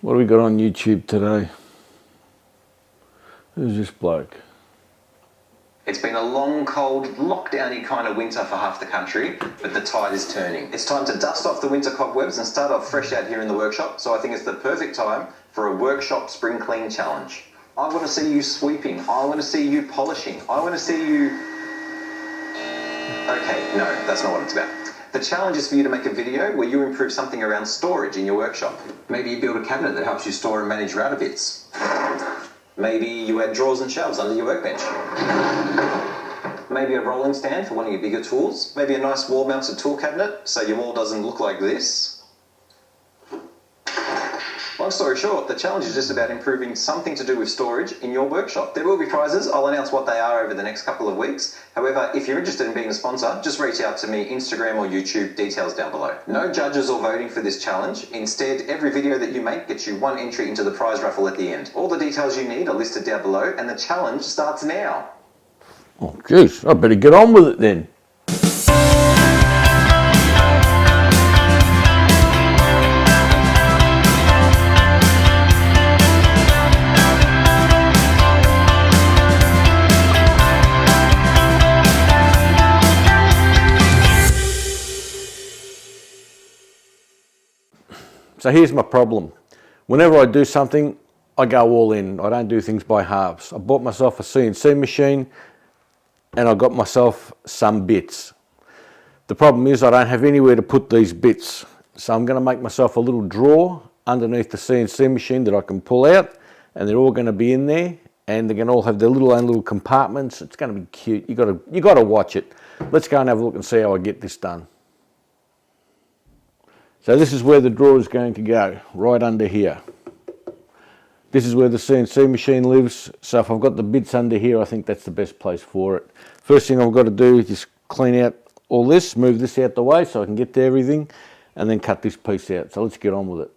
What do we got on YouTube today? Who's this bloke? It's been a long, cold, lockdowny kind of winter for half the country, but the tide is turning. It's time to dust off the winter cobwebs and start off fresh out here in the workshop, so I think it's the perfect time for a workshop spring clean challenge. I want to see you sweeping. I want to see you polishing. I want to see you... Okay, no, that's not what it's about. The challenge is for you to make a video where you improve something around storage in your workshop. Maybe you build a cabinet that helps you store and manage router bits. Maybe you add drawers and shelves under your workbench. Maybe a rolling stand for one of your bigger tools. Maybe a nice wall-mounted tool cabinet so your wall doesn't look like this. Long story short, the challenge is just about improving something to do with storage in your workshop. There will be prizes. I'll announce what they are over the next couple of weeks. However, if you're interested in being a sponsor, just reach out to me, Instagram or YouTube, details down below. No judges or voting for this challenge. Instead, every video that you make gets you one entry into the prize raffle at the end. All the details you need are listed down below and the challenge starts now. Oh, jeez, I better get on with it then. So here's my problem. Whenever I do something, I go all in. I don't do things by halves. I bought myself a CNC machine and I got myself some bits. The problem is I don't have anywhere to put these bits. So I'm going to make myself a little drawer underneath the CNC machine that I can pull out, and they're all going to be in there, and they're going to all have their own little compartments. It's going to be cute. You got to watch it. Let's go and have a look and see how I get this done. So this is where the drawer is going to go, right under here. This is where the CNC machine lives, so if I've got the bits under here, I think that's the best place for it. First thing I've got to do is just clean out all this, move this out the way so I can get to everything, and then cut this piece out. So let's get on with it.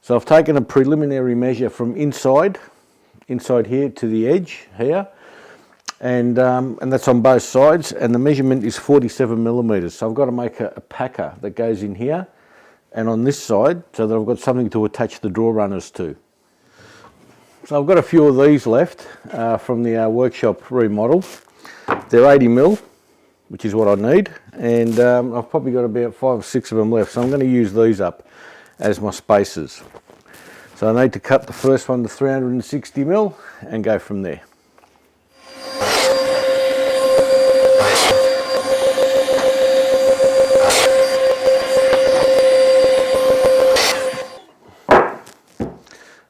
So I've taken a preliminary measure from inside here to the edge here, and that's on both sides, and the measurement is 47 millimeters. So I've got to make a packer that goes in here and on this side so that I've got something to attach the drawer runners to. So I've got a few of these left from the workshop remodel. They're 80 mil, which is what I need, and I've probably got about 5 or 6 of them left, so I'm going to use these up as my spacers. So I need to cut the first one to 360 mil and go from there.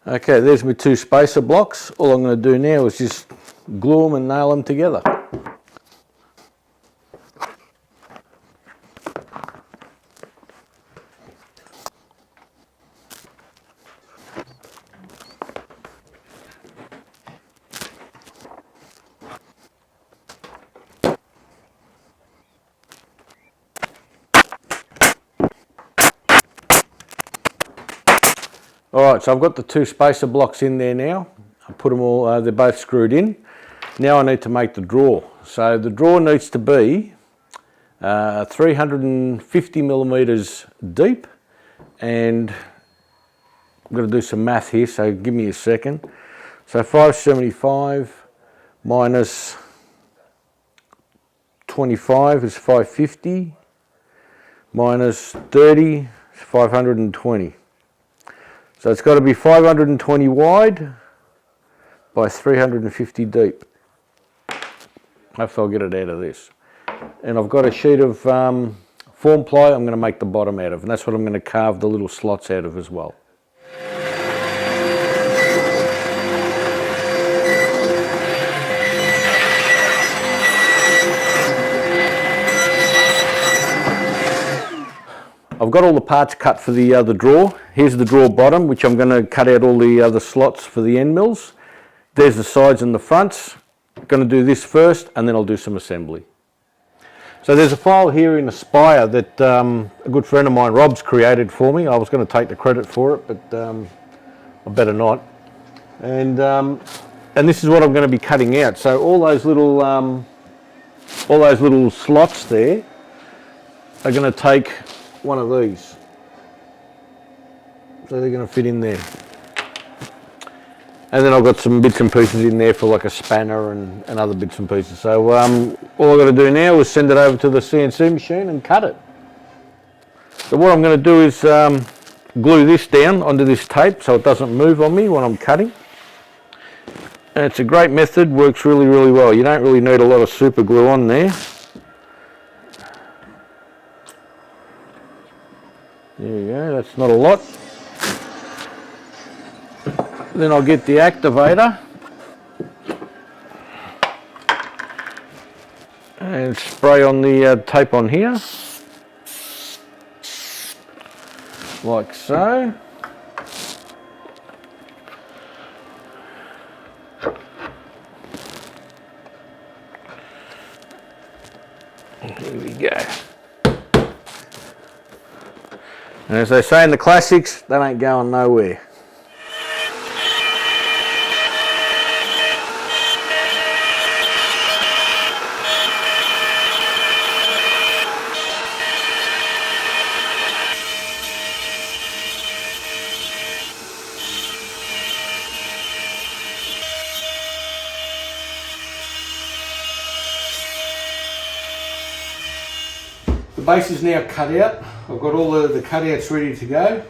Okay, there's my 2 spacer blocks. All I'm going to do now is just glue them and nail them together. Alright, so I've got the 2 spacer blocks in there now. I put them all, they're both screwed in. Now I need to make the drawer. So the drawer needs to be 350 millimeters deep, and I'm going to do some math here, so give me a second. So 575 minus 25 is 550, minus 30 is 520. So it's got to be 520 wide by 350 deep. Hopefully I'll get it out of this. And I've got a sheet of form ply I'm going to make the bottom out of, and that's what I'm going to carve the little slots out of as well. I've got all the parts cut for the drawer. Here's the drawer bottom, which I'm going to cut out all the other slots for the end mills. There's the sides and the fronts. I'm going to do this first, and then I'll do some assembly. So there's a file here in Aspire that a good friend of mine, Rob's, created for me. I was going to take the credit for it, but I better not. And this is what I'm going to be cutting out. So all those little slots there are going to take one of these. So they're going to fit in there. And then I've got some bits and pieces in there for like a spanner and other bits and pieces. So all I've got to do now is send it over to the CNC machine and cut it. So what I'm going to do is glue this down onto this tape so it doesn't move on me when I'm cutting. And it's a great method, works really, really well. You don't really need a lot of super glue on there. There you go, that's not a lot. Then I'll get the activator and spray on the tape on here, like so. Here we go. And as they say in the classics, that ain't going nowhere. The base is now cut out. I've got all the cutouts ready to go.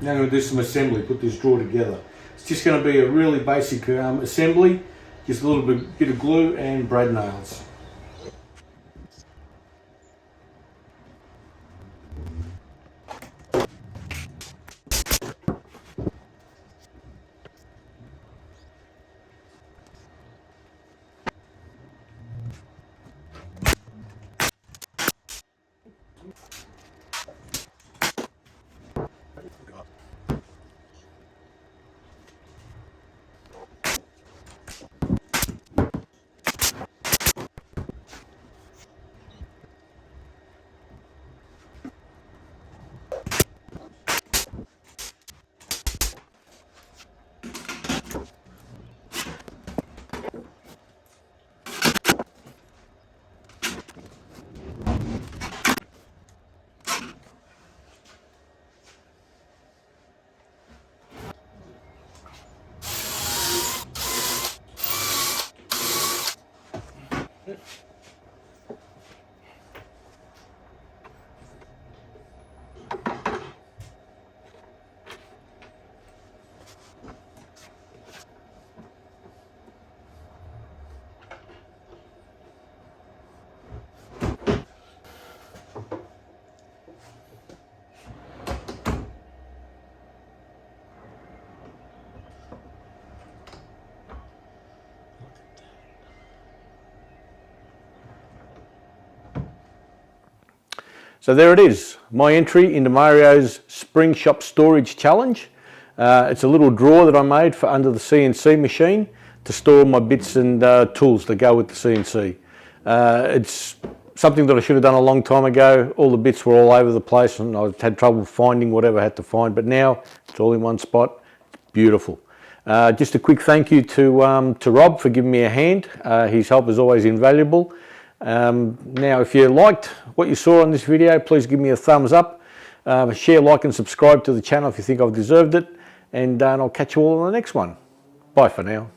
Now I'm going to do some assembly, put this drawer together. It's just going to be a really basic assembly, just a little bit of glue and brad nails. So there it is, my entry into Mario's Spring Shop Storage Challenge. It's a little drawer that I made for under the CNC machine to store my bits and tools that go with the CNC. It's something that I should have done a long time ago. All the bits were all over the place and I had trouble finding whatever I had to find, but now it's all in one spot. It's beautiful. Just a quick thank you to Rob for giving me a hand. His help is always invaluable. Now if you liked what you saw on this video, please give me a thumbs up, share, like and subscribe to the channel if you think I've deserved it, and I'll catch you all on the next one. Bye for now.